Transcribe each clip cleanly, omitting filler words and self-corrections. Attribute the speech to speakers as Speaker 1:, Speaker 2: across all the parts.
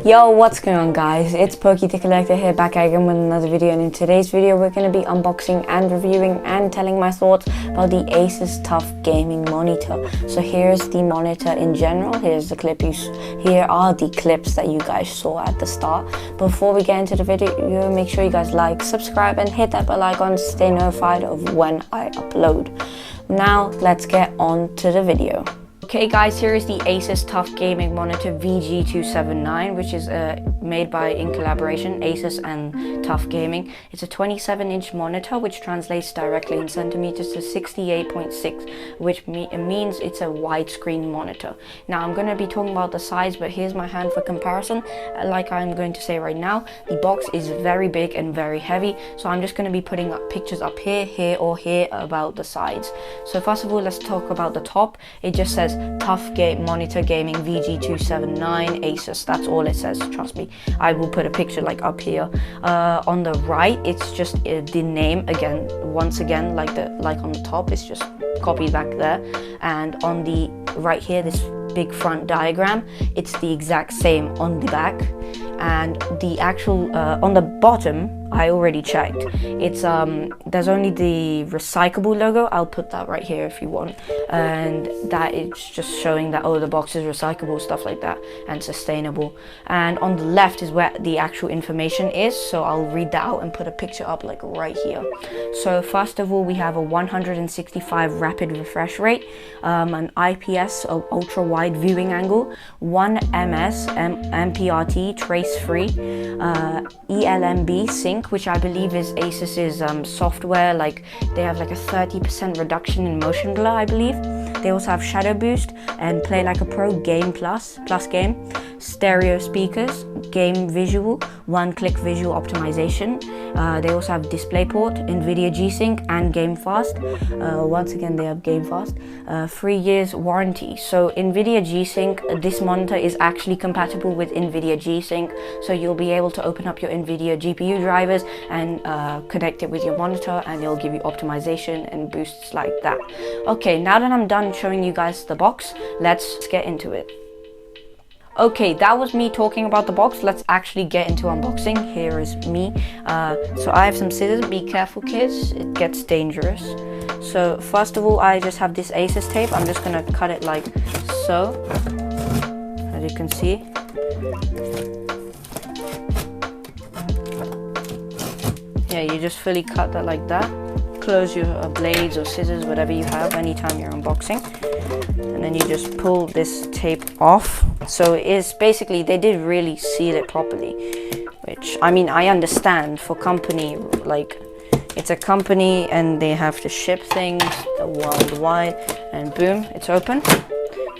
Speaker 1: Yo, what's going on guys, it's Pokey the Collector here, back again with another video, and in today's video we're going to be unboxing and reviewing and telling my thoughts about the ASUS TUF Gaming Monitor. So here's the monitor in general, here's the clip here are the clips that you guys saw at the start. Before we get into the video, make sure you guys like, subscribe and hit that bell icon to stay notified of when I upload. Now let's get on to the video. Okay guys, here is the ASUS TUF Gaming Monitor VG279, which is made by, in collaboration, ASUS and TUF Gaming. It's a 27-inch monitor, which translates directly in centimeters to 68.6, which means it's a widescreen monitor. Now I'm going to be talking about the size, but here's my hand for comparison. Like I'm going to say right now, the box is very big and very heavy, so I'm just going to be putting up pictures up here, here or here about the sides. So first of all, let's talk about the top. It just says TUF Monitor Gaming VG279 ASUS. That's all it says, trust me. I will put a picture like up here. On the right, it's just the name again, once again, like on the top, it's just copied back there. And on the right here, this big front diagram, it's the exact same on the back. And the actual on the bottom, I already checked, it's there's only the recyclable logo. I'll put that right here if you want, and that is just showing that, oh, the box is recyclable, stuff like that, and sustainable. And on the left is where the actual information is, so I'll read that out and put a picture up like right here. So first of all, we have a 165 rapid refresh rate, an IPS ultra wide viewing angle, 1 ms MPRT trace free, ELMB sync, which I believe is ASUS's software. Like, they have like a 30% reduction in motion blur, I believe. They also have shadow boost and Play Like a Pro Game Plus game, stereo speakers, game visual, one-click visual optimization. They also have DisplayPort, NVIDIA G-Sync and Game Fast. Once again, they have Game Fast. 3 years warranty. So NVIDIA G-Sync, this monitor is actually compatible with NVIDIA G-Sync, so you'll be able to open up your NVIDIA GPU drivers and connect it with your monitor, and it'll give you optimization and boosts like that. Okay, now that I'm done showing you guys the box, let's get into it. Okay, that was me talking about the box. Let's actually get into unboxing. Here is me. So I have some scissors. Be careful, kids, it gets dangerous. So first of all, I just have this ASUS tape. I'm just gonna cut it like so, as you can see. Yeah, you just fully cut that like that. Close your blades or scissors, whatever you have, anytime you're unboxing. And then you just pull this tape off. So it is basically, they did really seal it properly, which, I mean, I understand for company, like, it's a company and they have to ship things worldwide, and boom, it's open.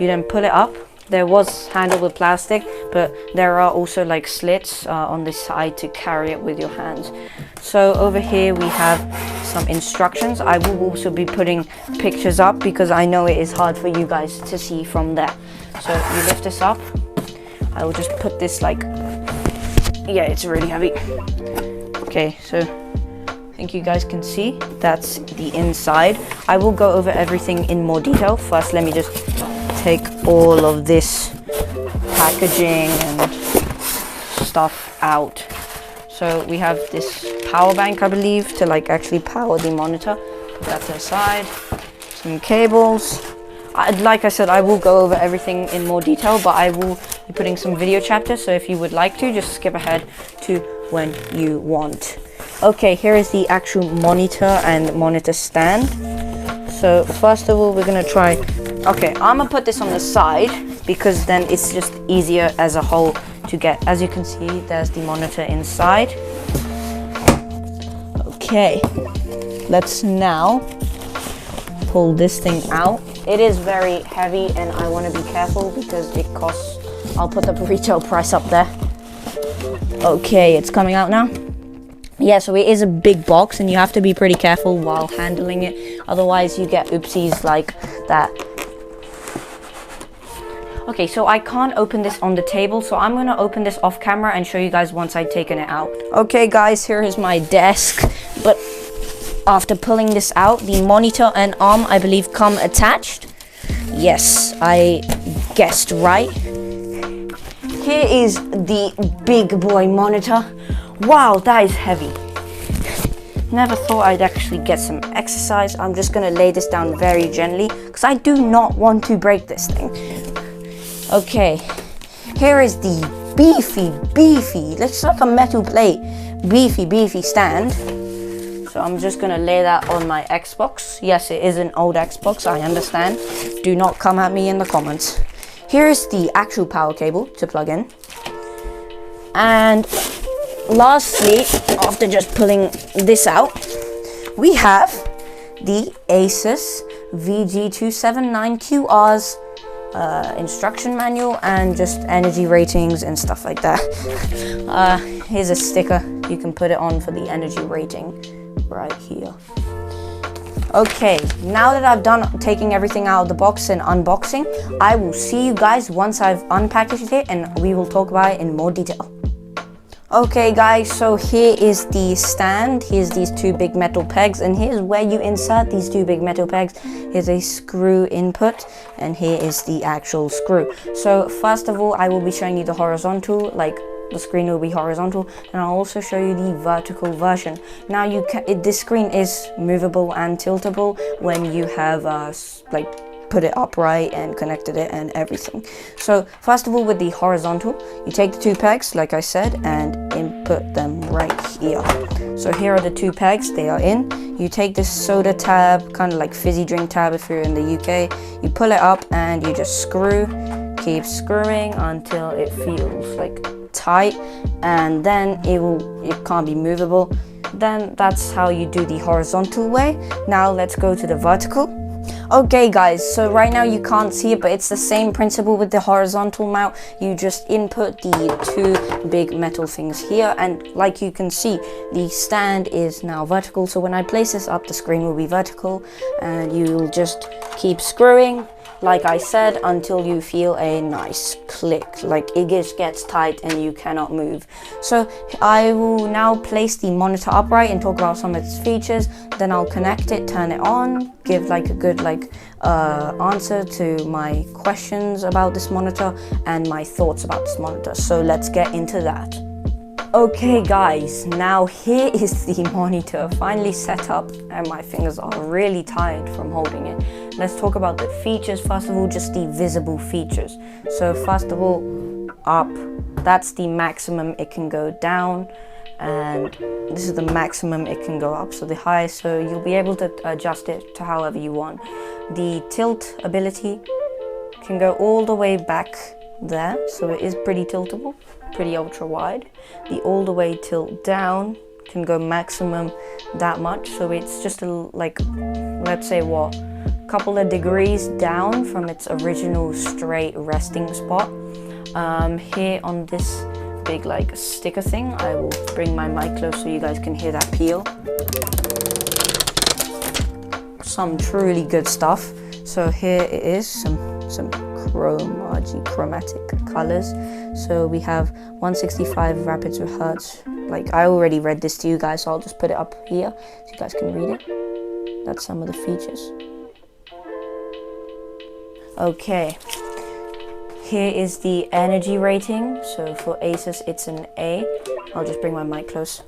Speaker 1: You then pull it up. There was handled with plastic, but there are also like slits on this side to carry it with your hands. So over here we have some instructions. I will also be putting pictures up because I know it is hard for you guys to see from there. So you lift this up. I will just put this like, yeah, it's really heavy. Okay, so I think you guys can see that's the inside. I will go over everything in more detail. First, let me just take all of this packaging and stuff out. So we have this power bank, I believe, to like actually power the monitor. Put that to the side. Some cables. Like I said, I will go over everything in more detail, but I will be putting some video chapters, so if you would like to, just skip ahead to when you want. Okay, here is the actual monitor and monitor stand. So first of all, we're gonna try, okay, I'm gonna put this on the side because then it's just easier as a whole to get. As you can see, there's the monitor inside. Okay, let's now pull this thing out. It is very heavy and I want to be careful because it costs, I'll put the retail price up there. Okay, it's coming out now. Yeah, so it is a big box and you have to be pretty careful while handling it, otherwise you get oopsies like that. Okay, so I can't open this on the table, so I'm gonna open this off camera and show you guys once I've taken it out. Okay guys, here is my desk, but after pulling this out, the monitor and arm, I believe, come attached. Yes, I guessed right. Here is the big boy monitor. Wow, that is heavy. Never thought I'd actually get some exercise. I'm just gonna lay this down very gently because I do not want to break this thing. Okay, here is the beefy, looks like a metal plate, beefy stand. So I'm just gonna lay that on my Xbox. Yes, it is an old Xbox, I understand. Do not come at me in the comments. Here's the actual power cable to plug in. And lastly, after just pulling this out, we have the ASUS VG279QR's instruction manual and just energy ratings and stuff like that. Here's a sticker you can put it on for the energy rating right here. Okay, now that I've done taking everything out of the box and unboxing, I will see you guys once I've unpackaged it and we will talk about it in more detail. Okay guys, so here is the stand. Here's these two big metal pegs, and here's where you insert these two big metal pegs. Here's a screw input, and here is the actual screw. So first of all, I will be showing you the horizontal, like the screen will be horizontal, and I'll also show you the vertical version. Now this screen is movable and tiltable when you have put it upright and connected it and everything. So first of all, with the horizontal, you take the two pegs like I said and input them right here. So here are the two pegs, they are in. You take this soda tab, kind of like fizzy drink tab if you're in the UK, you pull it up and you just screw, keep screwing until it feels like tight, and then it can't be movable. Then that's how you do the horizontal way. Now let's go to the vertical. Okay guys, so right now you can't see it, but it's the same principle with the horizontal mount. You just input the two big metal things here, and like you can see, the stand is now vertical. So when I place this up, the screen will be vertical, and you'll just keep screwing, like I said, until you feel a nice click, like it just gets tight and you cannot move. So I will now place the monitor upright and talk about some of its features. Then I'll connect it, turn it on, give like a good answer to my questions about this monitor and my thoughts about this monitor. So let's get into that. Okay guys, now here is the monitor finally set up, and my fingers are really tired from holding it. Let's talk about the features. First of all, just the visible features. So first of all, up, that's the maximum it can go down, and this is the maximum it can go up, so the highest, so you'll be able to adjust it to however you want. The tilt ability can go all the way back there, so it is pretty tiltable, pretty ultra wide. The all the way tilt down can go maximum that much, so it's just let's say what, couple of degrees down from its original straight resting spot. Here on this big sticker thing, I will bring my mic close so you guys can hear that peel. Some truly good stuff. So here it is, some chromatic colors. So we have 165 rapids per hertz. Like I already read this to you guys, so I'll just put it up here so you guys can read it. That's some of the features. Okay, here is the energy rating. So for ASUS it's an A. I'll just bring my mic close.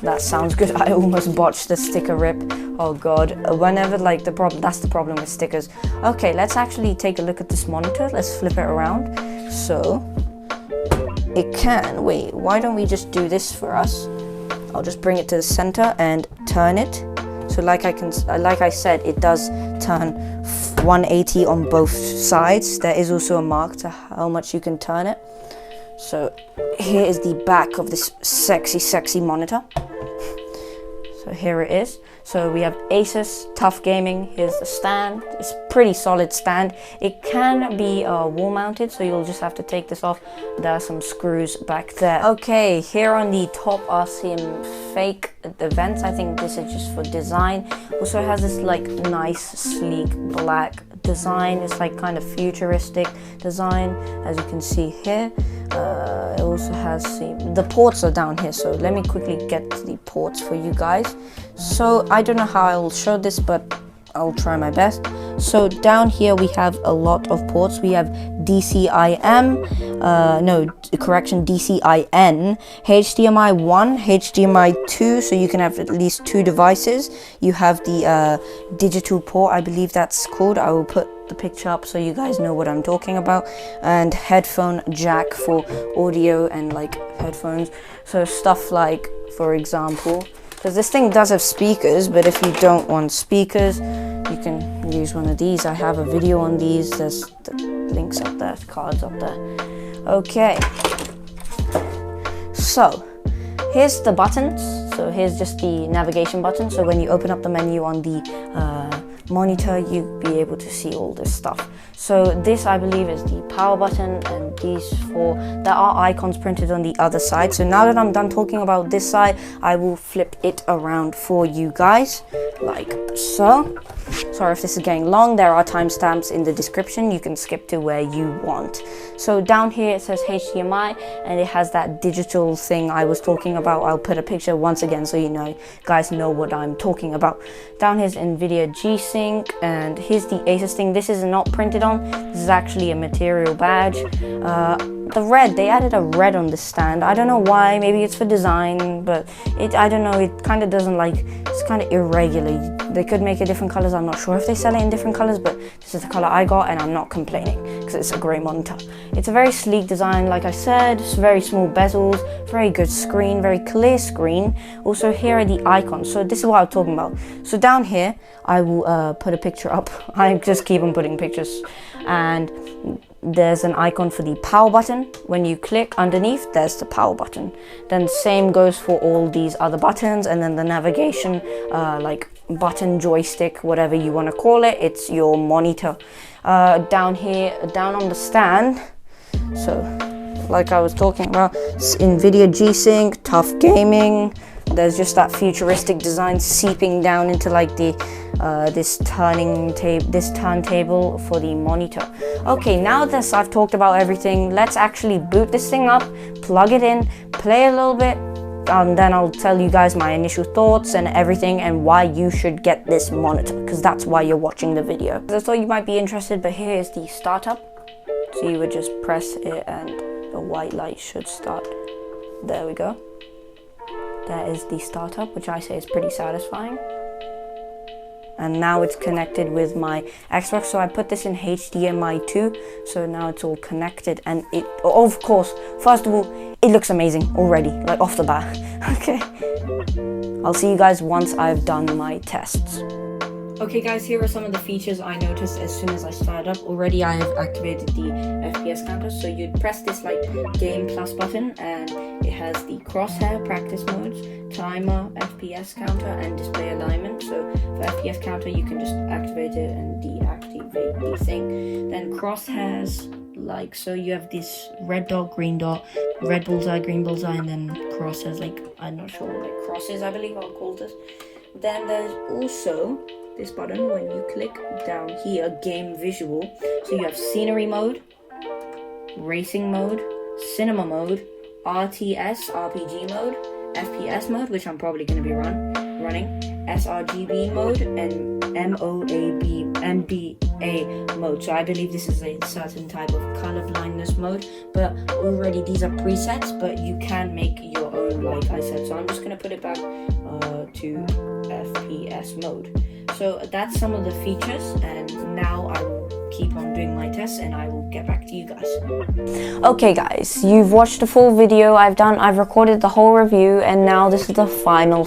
Speaker 1: That sounds good. I almost botched the sticker rip. Oh god, whenever that's the problem with stickers. Okay, let's actually take a look at this monitor. Let's flip it around. So it can, wait, why don't we just do this for us? I'll just bring it to the center and turn it. So like I said, it does turn 180 on both sides. There is also a mark to how much you can turn it. So here is the back of this sexy monitor. So here it is. So we have ASUS Tough Gaming. Here's the stand. It's pretty solid stand. It can be wall mounted, so you'll just have to take this off. There are some screws back there. Okay, here on the top are some fake vents. I think this is just for design. Also has this like nice sleek black design. It's like kind of futuristic design, as you can see here. It also has the ports are down here, so let me quickly get to the ports for you guys. So I don't know how I will show this, but I'll try my best. So down here we have a lot of ports. We have DCIM, DCIN, HDMI 1, HDMI 2, so you can have at least 2 devices. You have the digital port, I believe that's called. I will put the picture up so you guys know what I'm talking about. And headphone jack for audio and like headphones. So stuff like, for example, because this thing does have speakers, but if you don't want speakers, you can use one of these. I have a video on these. There's the links up there, cards up there. Okay, so here's the buttons. So here's just the navigation button. So when you open up the menu on the monitor, you'll be able to see all this stuff. So this, I believe, is the power button, and these four, there are icons printed on the other side. So now that I'm done talking about this side, I will flip it around for you guys, like so. Sorry if this is getting long. There are timestamps in the description. You can skip to where you want. So down here it says HDMI, and it has that digital thing I was talking about. I'll put a picture once again so you guys know what I'm talking about. Down here's NVIDIA G-Sync, and here's the ASUS thing. This is not printed on. This is actually a material badge. The red, they added a red on the stand. I don't know why. Maybe it's for design, but I don't know. It kind of doesn't it's kind of irregular. They could make it different colors. I'm not sure if they sell it in different colors, but this is the color I got, and I'm not complaining because it's a gray monitor. It's a very sleek design, like I said. It's very small bezels, very good screen, very clear screen. Also, here are the icons. So this is what I'm talking about. So down here, I will put a picture up. I just keep on putting pictures, and there's an icon for the power button. When you click underneath, there's the power button. Then same goes for all these other buttons, and then the navigation, like button, joystick, whatever you want to call it, it's your monitor. Down here, down on the stand, so like I was talking about, it's NVIDIA G-Sync, Tough Gaming. There's just that futuristic design seeping down into like the this turntable for the monitor. Okay, now that I've talked about everything, let's actually boot this thing up, plug it in, play a little bit, and then I'll tell you guys my initial thoughts and everything, and why you should get this monitor, because that's why you're watching the video. I thought you might be interested, but here is the startup. So you would just press it and the white light should start. There we go. That is the startup, which I say is pretty satisfying. And now it's connected with my Xbox. So I put this in HDMI 2. So now it's all connected. And it, of course, first of all, it looks amazing already, like off the bat. Okay. I'll see you guys once I've done my tests. Okay guys, here are some of the features I noticed as soon as I started up. Already I have activated the FPS counter, so you'd press this like game plus button, and it has the crosshair practice modes, timer, FPS counter, and display alignment. So for FPS counter you can just activate it and deactivate the thing. Then crosshairs, like so you have this red dot, green dot, red bullseye, green bullseye, and then crosshairs, like I'm not sure, like crosses I believe I'll call this. Then there's also this button. When you click down here, game visual, so you have scenery mode, racing mode, cinema mode, RTS RPG mode, FPS mode, which I'm probably going to be running, sRGB mode, and MOAB mode. So I believe this is a certain type of color blindness mode, but already these are presets, but you can make your own, like I said. So I'm just going to put it back to FPS mode. So that's some of the features, and now I will keep on doing my tests and I will get back to you guys. Okay guys, you've watched the full video I've recorded the whole review, and now this is the final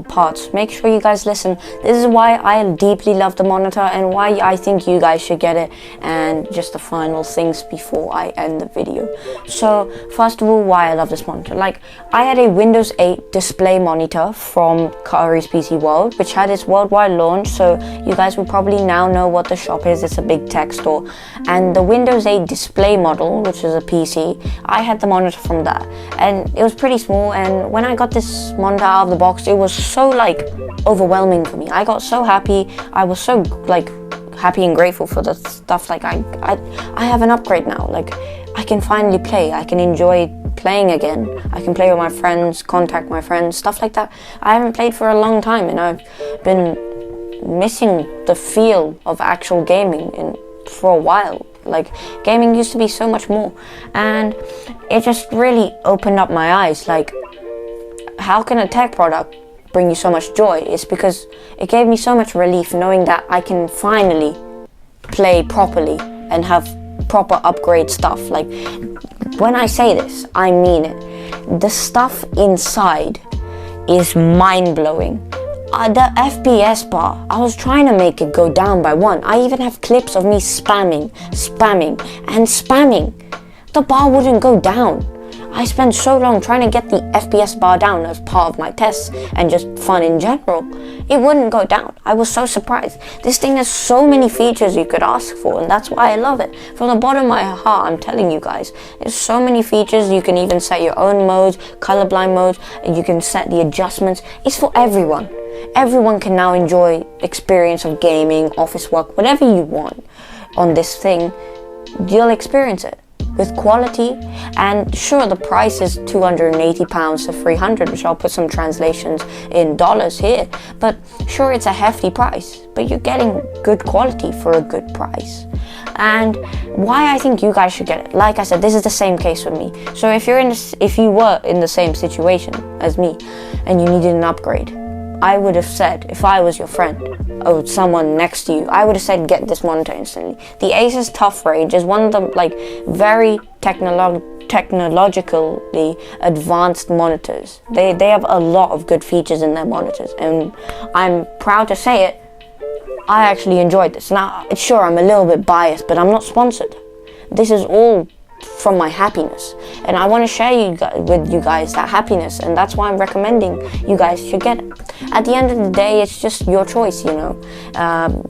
Speaker 1: part. Make sure you guys listen. This is why I deeply love the monitor and why I think you guys should get it, and just the final things before I end the video. So first of all, why I love this monitor. Like, I had a Windows 8 display monitor from Curry's PC World, which had its worldwide launch, so you guys will probably now know what the shop is. It's a big tech store. And the Windows 8 display model, which is a PC, I had the monitor from that, and it was pretty small. And when I got this monitor out of the box, it was so like overwhelming for me. I got so happy. I was so like happy and grateful for the stuff. Like I have an upgrade now. Like, I can finally play. I can enjoy playing again. I can play with my friends, contact my friends, stuff like that. I haven't played for a long time, and I've been missing the feel of actual gaming for a while. Like, gaming used to be so much more, and it just really opened up my eyes. Like, how can a tech product bring you so much joy? It's because it gave me so much relief knowing that I can finally play properly and have proper upgrade stuff. Like, when I say this, I mean it. The stuff inside is mind-blowing. The FPS bar, I was trying to make it go down by 1. I even have clips of me spamming. The bar wouldn't go down. I spent so long trying to get the FPS bar down as part of my tests and just fun in general. It wouldn't go down. I was so surprised. This thing has so many features you could ask for, and that's why I love it. From the bottom of my heart, I'm telling you guys, there's so many features. You can even set your own modes, colorblind modes, and you can set the adjustments. It's for everyone. Everyone can now enjoy experience of gaming, office work, whatever you want on this thing. You'll experience it with quality. And sure, the price is £280 to $300, which I'll put some translations in dollars here, but sure, it's a hefty price, but you're getting good quality for a good price. And why I think you guys should get it, like I said, this is the same case with me. So if you were in the same situation as me and you needed an upgrade, I would have said, if I was your friend or someone next to you, I would have said, get this monitor instantly. The ASUS TUF range is one of the very technologically advanced monitors. They have a lot of good features in their monitors, and I'm proud to say it, I actually enjoyed this. Now, sure, I'm a little bit biased, but I'm not sponsored. This is all from my happiness, and I want to share with you guys that happiness, and that's why I'm recommending you guys should get it. At the end of the day, it's just your choice, you know. I'm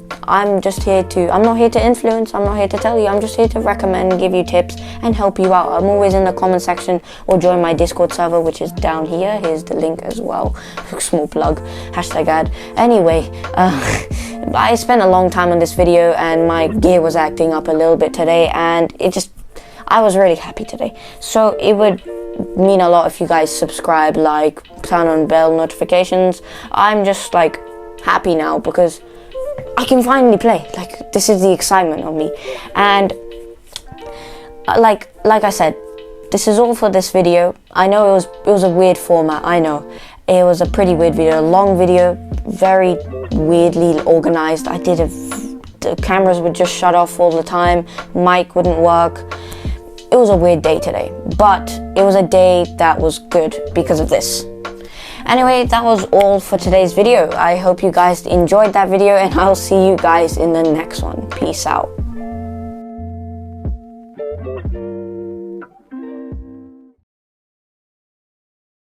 Speaker 1: not here to influence, I'm not here to tell you, I'm just here to recommend, give you tips, and help you out. I'm always in the comment section, or join my Discord server, which is down here. Here's the link as well. Small plug, #ad. Anyway, I spent a long time on this video, and my gear was acting up a little bit today, and I was really happy today. So it would mean a lot if you guys subscribe, like, turn on bell notifications. I'm just like happy now because I can finally play. Like, this is the excitement of me. And like I said, this is all for this video. I know it was a weird format. I know it was a pretty weird video, a long video, very weirdly organized. The cameras would just shut off all the time. Mic wouldn't work. It was a weird day today, but it was a day that was good because of this. Anyway, that was all for today's video. I hope you guys enjoyed that video, and I'll see you guys in the next one. Peace out.